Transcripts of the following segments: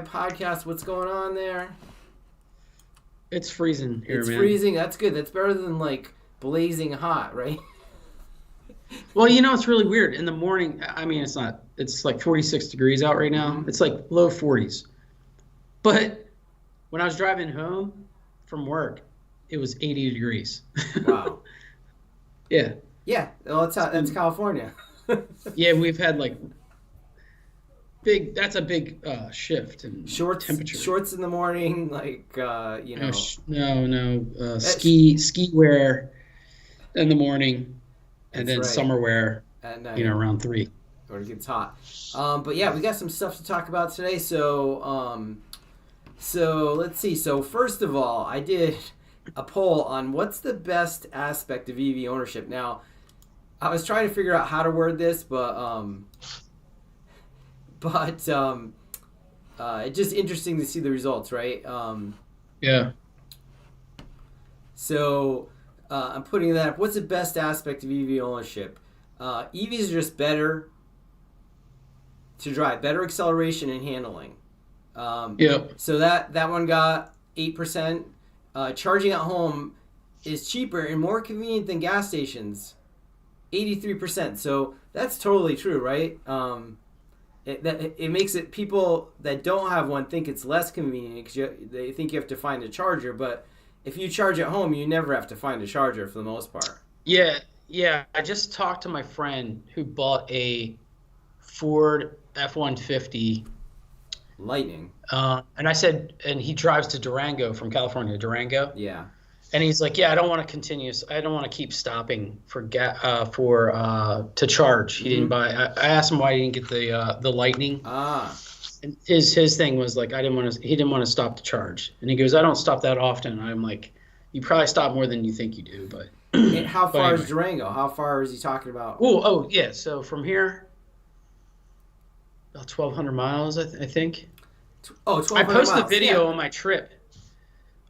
Podcast. What's going on there? It's freezing here, It's man. freezing. That's good. That's better than like blazing hot, right? Well, it's really weird. In the morning, I mean, it's not, it's like 46 degrees out right now. Hmm. It's like low 40s. But when I was driving home from work, it was 80 degrees. Wow. Yeah. Yeah. Well, that's So, California. yeah, we've had like that's a big shift in Shorts, temperature. shorts in the morning, like No, no, That's, ski wear in the morning and that's then right. summer wear, At night, around 3. or it gets hot. But yeah, we got some stuff to talk about today. So let's see. So first of all, I did a poll on what's the best aspect of EV ownership. Now, I was trying to figure out how to word this, but it's just interesting to see the results, right? Yeah. I'm putting that up. What's the best aspect of EV ownership? EVs are just better to drive, better acceleration and handling. Yep. So that one got 8%. Charging at home is cheaper and more convenient than gas stations, 83%. So that's totally true, right? It makes it people that don't have one think it's less convenient because they think you have to find a charger. But if you charge at home, you never have to find a charger for the most part. Yeah, yeah. I just talked to my friend who bought a Ford F-150, Lightning, and I said, and he drives to Durango from California, Durango, yeah. and he's like, yeah, I don't want to continue. I don't want to keep stopping for to charge. He didn't Hmm. buy. I asked him why he didn't get the Lightning, Ah, and his thing was like, I didn't want to. He didn't want to stop to charge, and he goes, I don't stop that often. I'm like, you probably stop more than you think you do, but and how but far is anyway. Durango? How far is he talking about? Oh, yeah. So from here, about 1,200 miles, I think. Oh, I 1,200 posted a miles. Yeah. video on my trip.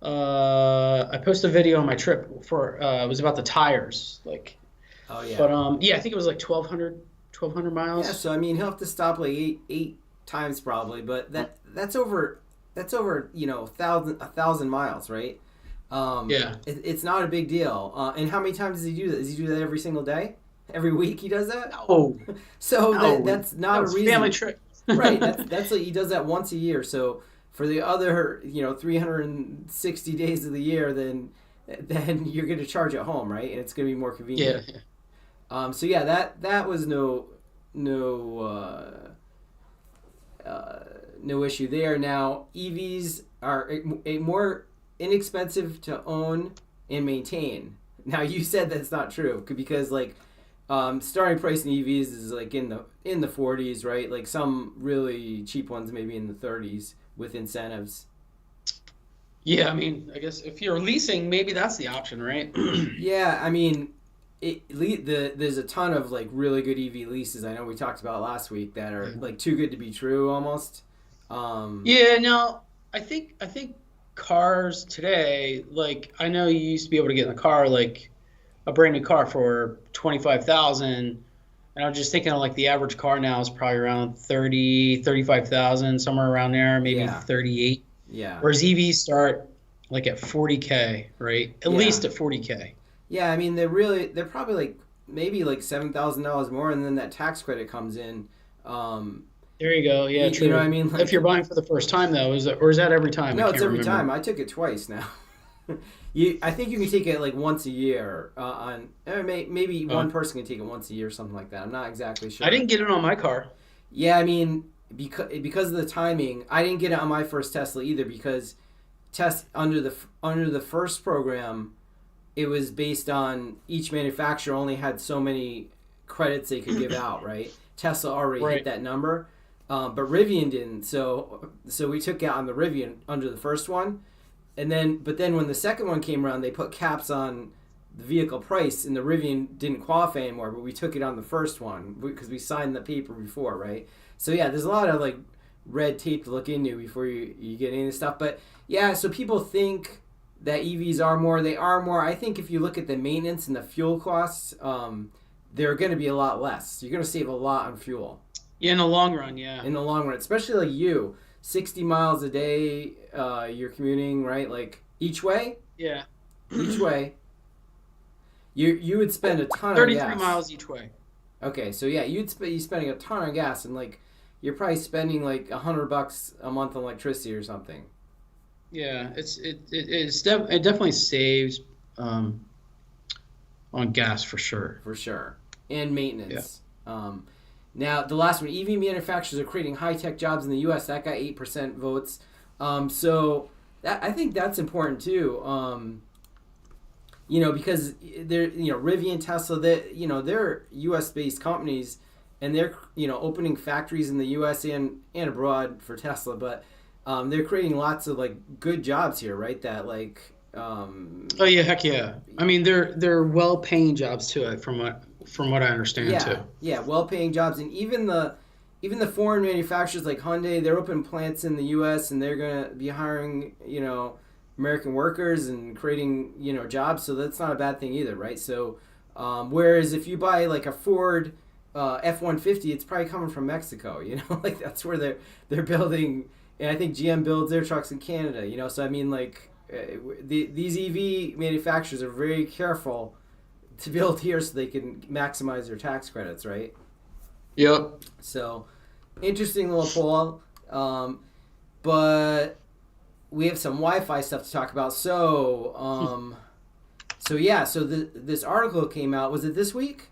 I posted a video on my trip for it was about the tires, like, Oh, yeah. but yeah, I think it was like 1,200 Yeah. miles. So I mean, he'll have to stop like eight times probably, but that's over a thousand miles, right? Yeah. It's not a big deal. And how many times does he do that? Does he do that every single day? Every week he does that? No, So no, that's that not a was a family reason, trip. right? That's like he does that once a year. So for the other 360 days of the year, then you're going to charge at home, right? And it's going to be more Yeah, convenient. So yeah, that was no no issue there. Now EVs are a more inexpensive to own and maintain. Now you said that's not true because like starting price in EVs is like in the 40s, right? Like some really cheap ones maybe in the 30s with incentives. yeah. I mean, I guess if you're leasing, maybe that's the option, right? Yeah, I mean, there's a ton of like really good EV leases. I know we talked about last week that are Yeah. like too good to be true almost. Um, Yeah, no, I think cars today, like I know you used to be able to get in a car like a brand new car for 25,000, and I was just thinking of like the average car now is probably around 30, 35,000, somewhere around there, maybe yeah, 38. yeah, Whereas EVs start like at 40K, right? At yeah, least at 40K. yeah. I mean, they're probably like maybe like $7,000 more, and then that tax credit comes in. Um, There you go. Yeah, you know what I true. mean? If you're Like buying for the first time though, is that every time? I no, it's can't every time. remember. I took it twice now. I think you can take it like once a year maybe Uh, one person can take it once a year or something like that. I'm not exactly I sure. didn't get it on my car. Yeah, I mean, because of the timing, I didn't get it on my first Tesla either because test under the first program, it was based on each manufacturer only had so many credits they could give out, right? Tesla already hit Right. that number, but Rivian didn't. So we took it on the Rivian under the first one, but then when the second one came around, they put caps on the vehicle price, and the Rivian didn't qualify anymore. But we took it on the first one because we signed the paper before, right? So yeah, there's a lot of like red tape to look into before you get any of this stuff. But yeah, so people think that EVs are more. They are more. I think if you look at the maintenance and the fuel costs, they're going to be a lot less. You're going to save a lot on fuel Yeah, in the long run, yeah. in the long run, especially like you. 60 miles a day you're commuting, right? Like each way, Yeah. each way, you would spend a ton of 33 gas. miles each way. Okay, so yeah, you spending a ton of gas, and like you're probably spending like $100 a month on electricity or something. Yeah, it definitely saves on gas for sure. For sure, and Yeah. maintenance. Now the last one, EV manufacturers are creating high tech jobs in the U.S. That got 8% votes. So I think that's important too. Because they're Rivian, Tesla, they're U.S. based companies, and they're opening factories in the U.S. and abroad for Tesla, but they're creating lots of like good jobs here, right? That like. Oh yeah, heck yeah. I mean, they're well-paying jobs too, from what I understand too. Yeah, well-paying jobs, and even the foreign manufacturers like Hyundai, they're opening plants in the U.S. and they're gonna be hiring American workers and creating jobs. So that's not a bad thing either, right? So whereas if you buy like a Ford F-150, it's probably coming from Mexico. Like that's where they're building, and I think GM builds their trucks in Canada. So I mean like. These EV manufacturers are very careful to build here so they can maximize their tax credits, right? Yep. So, interesting little poll. But we have some Wi-Fi stuff to talk about. So, this article came out. Was it this week?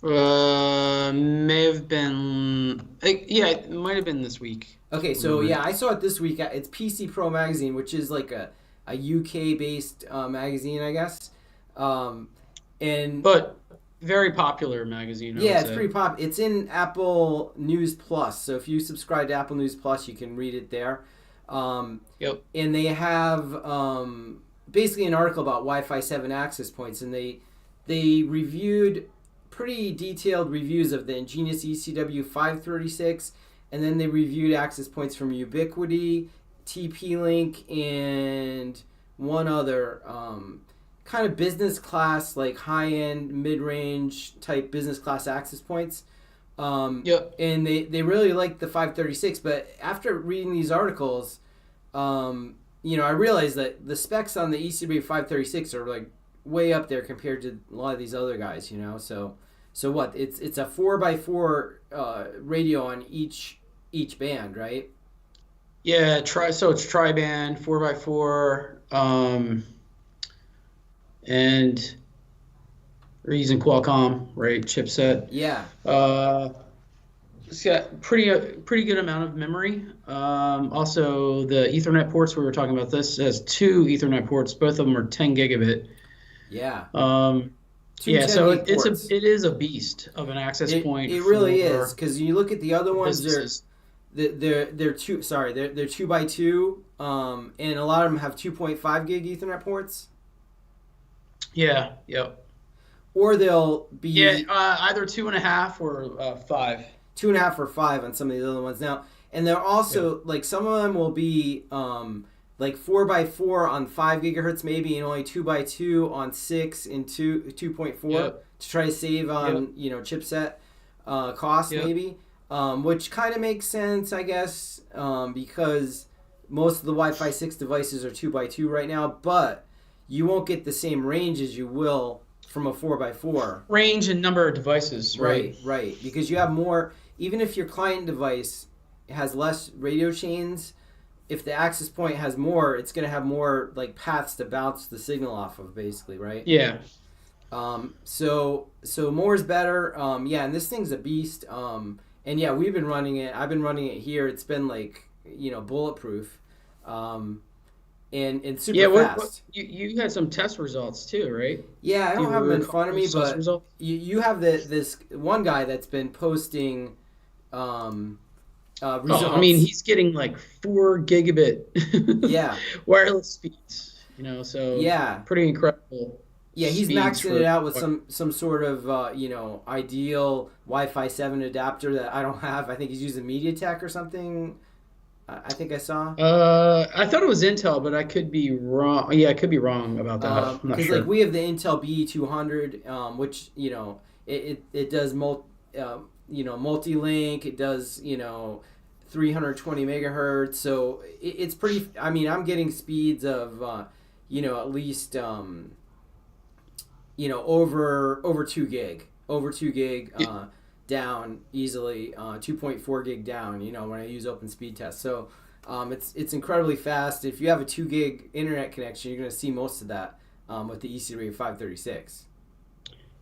May have been. Yeah, it might have been this week. Okay, so yeah, I saw it this week. It's PC Pro Magazine, which is like a UK based magazine, I guess. But very popular magazine. Yeah, it's pretty pop. It's in Apple News Plus, so if you subscribe to Apple News Plus, you can read it there. Yep. And they have basically an article about Wi-Fi 7 access points, and they reviewed pretty detailed reviews of the Ingenious ECW536, and then they reviewed access points from Ubiquiti, TP-Link, and one other kind of business class, like high-end, mid-range type business class access points. Yep. And they really liked the 536, but after reading these articles, I realized that the specs on the ECW536 are like way up there compared to a lot of these other guys, So what? It's a 4x4 radio on each band, right? Yeah, so it's tri-band, 4x4, and we're using Qualcomm, right, chipset. Yeah. It's got pretty good amount of memory. Also, the Ethernet ports, we were talking about this, has 2 Ethernet ports. Both of them are 10 gigabit. Yeah. Yeah, so it is a beast of an access point. It really is, because you look at the other ones, they're 2x2, and a lot of them have 2.5 gig Ethernet ports. Yeah. Yep. Or they'll be either 2.5 or 5. 2.5 or 5 on some of these other ones now, and they're also like some of them will be like 4x4 on 5 gigahertz maybe, and only 2x2 on 6 and 2.4 to try to save on chipset cost maybe, which kind of makes sense, I guess, because most of the Wi-Fi 6 devices are 2x2 right now, but you won't get the same range as you will from a 4x4. Range and number of devices, right? Right, because you have more. Even if your client device has less radio chains, if the access point has more, it's going to have more like paths to bounce the signal off of, basically, right? Yeah. So more is better. And this thing's a beast. And yeah, we've been running it. I've been running it here. It's been like bulletproof. And super fast. You had some test results too, right? Yeah, I don't have them in front of me, but results? you have this one guy that's been posting results. I mean, he's getting like 4 gigabit wireless speeds, so pretty incredible. Yeah, he's maxing it out with some sort of ideal Wi-Fi 7 adapter that I don't have. I think he's using MediaTek or something. I think I saw. I thought it was Intel, but I could be wrong. Yeah, I could be wrong about that. I'm not sure. Like we have the Intel BE200, which it does multi-link. It does 320 megahertz. So it's pretty. I mean, I'm getting speeds of at least over 2 gig, down easily, 2.4 gig down. When I use Open Speed Test. So it's incredibly fast. If you have a 2 gig internet connection, you're going to see most of that with the ECW536.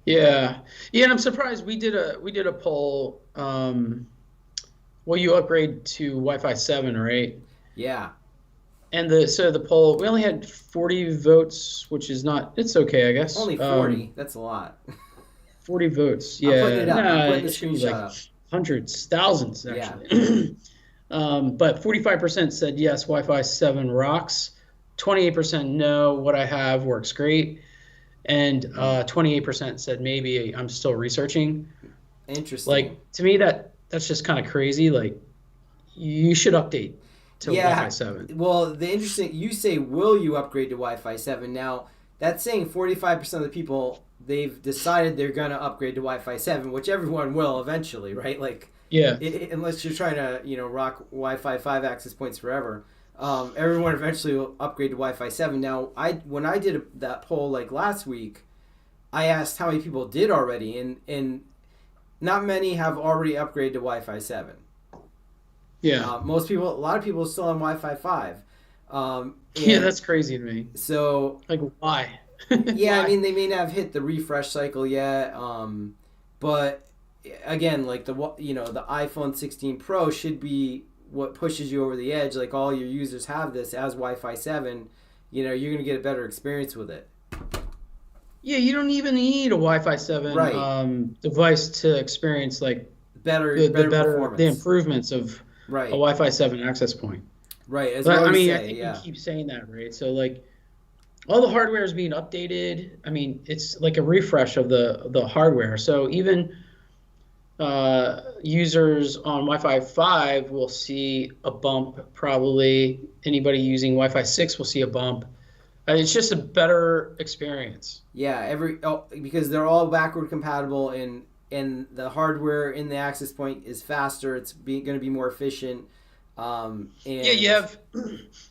Yeah, and I'm surprised we did a poll. Well, you upgrade to Wi-Fi 7, right? Yeah. And the poll, we only had 40 votes, which is not. It's okay, I guess. Only 40. That's a lot. 40 votes. Yeah. I'm putting it up. I'm putting the it should be screenshot up. Hundreds, thousands, actually. Yeah. But 45% said yes, Wi-Fi 7 rocks. 28% no, what I have works great. And 28% said maybe, I'm still researching. Interesting. Like, to me, that's just kind of crazy. Like, you should update to Wi-Fi 7. Well, you say, will you upgrade to Wi-Fi 7? Now, that's saying 45% of the people, they've decided they're going to upgrade to Wi-Fi 7, which everyone will eventually, right? Like, yeah. Unless you're trying to, rock Wi-Fi 5 access points forever. Everyone eventually will upgrade to Wi-Fi 7. Now, when I did that poll like last week, I asked how many people did already, and not many have already upgraded to Wi-Fi 7. Yeah. A lot of people are still on Wi-Fi 5. Yeah, that's crazy to me. So, like, why? Yeah, why? I mean, they may not have hit the refresh cycle yet, but again, like the iPhone 16 Pro should be what pushes you over the edge. Like, all your users have this as Wi-Fi 7. You're going to get a better experience with it. Yeah, you don't even need a Wi-Fi 7 device to experience like better performance. The improvements of a Wi-Fi 7 access point. Right. As but, I think we keep saying that, right? So like all the hardware is being updated. I mean, it's like a refresh of the hardware. So even users on Wi-Fi 5 will see a bump. Probably anybody using Wi-Fi 6 will see a bump. It's just a better experience. Yeah, because they're all backward compatible, and the hardware in the access point is faster. It's going to be more efficient. And yeah,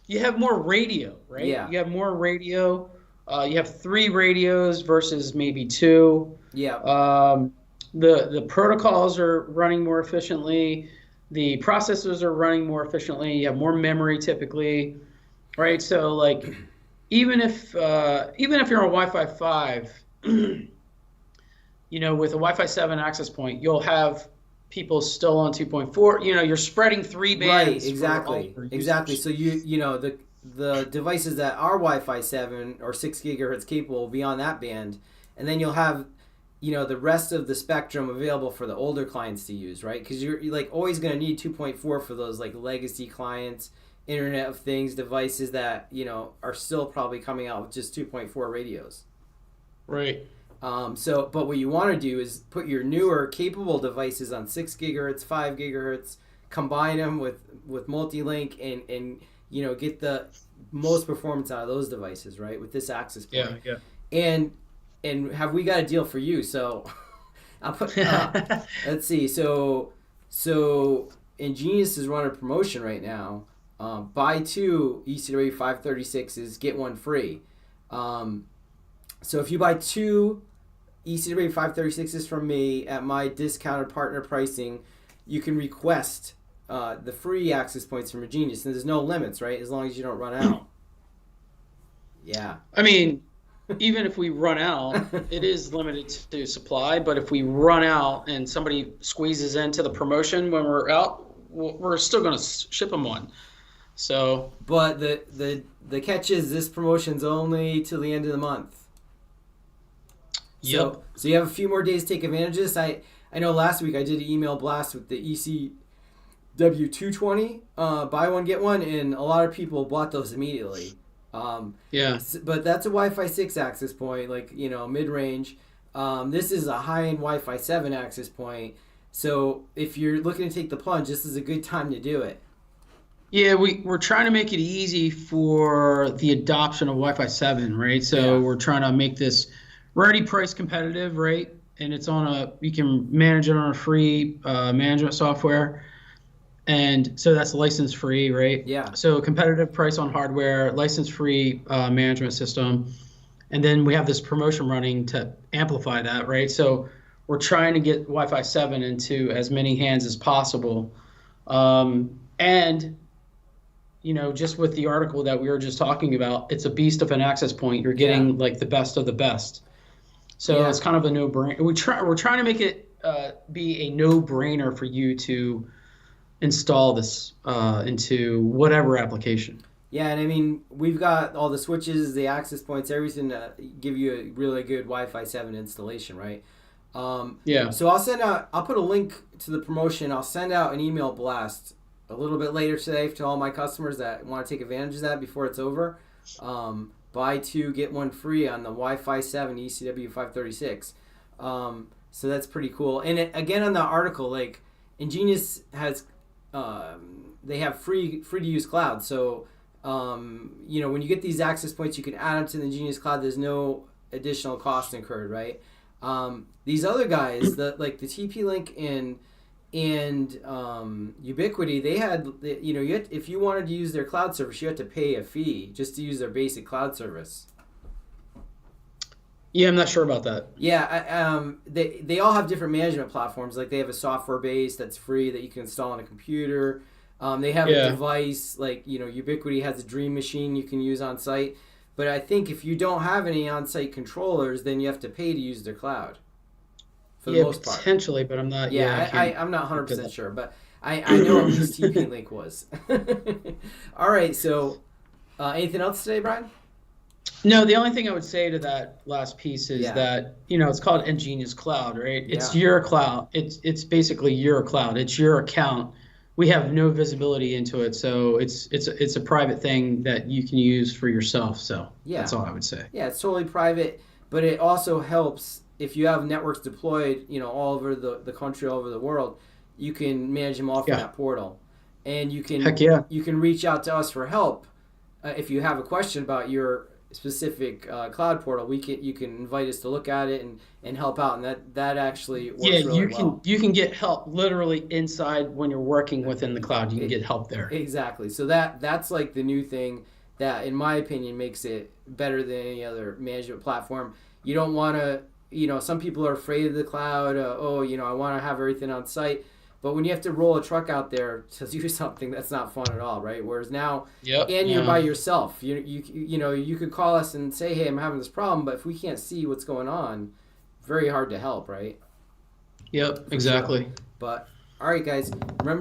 you have more radio, right? Yeah, you have more radio. You have 3 radios versus maybe 2. Yeah. The protocols are running more efficiently. The processors are running more efficiently. You have more memory typically, right? So like. Even if you're on Wi-Fi 5, with a Wi-Fi 7 access point, you'll have people still on 2.4. You're spreading 3 bands. Right, exactly. So the devices that are Wi-Fi 7 or 6 gigahertz capable will be on that band, and then you'll have the rest of the spectrum available for the older clients to use, right? Because you're like always going to need 2.4 for those like legacy clients. Internet of Things devices that are still probably coming out with just 2.4 radios. Right. But what you want to do is put your newer capable devices on 6 gigahertz, 5 gigahertz, combine them with multi-link, and get the most performance out of those devices, right? With this access point. Yeah. And have we got a deal for you? So I'll put. Let's see. So Ingenious is running a promotion right now. Buy 2 ECW536s, get 1 free. So if you buy 2 ECW536s from me at my discounted partner pricing, you can request the free access points from Ingenious. And there's no limits, right? As long as you don't run out. Yeah. I mean, even if we run out, it is limited to supply. But if we run out and somebody squeezes into the promotion when we're out, we're still going to ship them one. So, but the catch is this promotion's only till the end of the month. Yep. So you have a few more days to take advantage of this. I know last week I did an email blast with the ECW536 buy one get one, and a lot of people bought those immediately. Yeah. But that's a Wi-Fi 6 access point, like mid range. This is a high-end Wi-Fi 7 access point. So if you're looking to take the plunge, this is a good time to do it. Yeah, we're trying to make it easy for the adoption of Wi-Fi 7, right? So we're trying to make this, we're already price competitive, right? And it's you can manage it on a free management software. And so that's license free, right? Yeah. So competitive price on hardware, license free management system. And then we have this promotion running to amplify that, right? So we're trying to get Wi-Fi 7 into as many hands as possible. And just with the article that we were just talking about, it's a beast of an access point. You're Yeah. getting like the best of the best. So Yeah. it's kind of a no-brainer. We're trying to make it be a no-brainer for you to install this into whatever application. Yeah, and I mean, we've got all the switches, the access points, everything to give you a really good Wi-Fi 7 installation, right? Yeah. So I'll put a link to the promotion. I'll send out an email blast a little bit later today to all my customers that want to take advantage of that before it's over. Buy two, get one free on the Wi-Fi 7 ECW536. So that's pretty cool. And again, on the article, like Ingenious has, they have free to use cloud. So when you get these access points, you can add them to the Ingenious cloud. There's no additional cost incurred, right? These other guys, like the TP-Link and Ubiquity, they had, if you wanted to use their cloud service, you had to pay a fee just to use their basic cloud service. Yeah, I'm not sure about that. Yeah, they all have different management platforms. Like they have a software base that's free that you can install on a computer. They have a device like Ubiquity has a Dream Machine you can use on site. But I think if you don't have any on site controllers, then you have to pay to use their cloud. For the most part. Potentially, but I'm not. I'm not 100% sure, but I know at least TP-Link was. All right, so anything else today, Brian? No, the only thing I would say to that last piece is that it's called Ingenious Cloud, right? It's your cloud. It's basically your cloud. It's your account. We have no visibility into it, so it's a private thing that you can use for yourself. So that's all I would say. Yeah, it's totally private, but it also helps if you have networks deployed, all over the country, all over the world. You can manage them all from that portal, and you can reach out to us for help if you have a question about your specific cloud portal. You can invite us to look at it and help out, and that actually works really well. You can get help literally inside when you're working within the cloud. You can get help there. Exactly. So that's like the new thing that, in my opinion, makes it better than any other management platform. You don't want to, some people are afraid of the cloud. I want to have everything on site. But when you have to roll a truck out there to do something, that's not fun at all, right? Whereas now, you're by yourself. You could call us and say, hey, I'm having this problem, but if we can't see what's going on, very hard to help, right? Yep, exactly. But, all right, guys, remember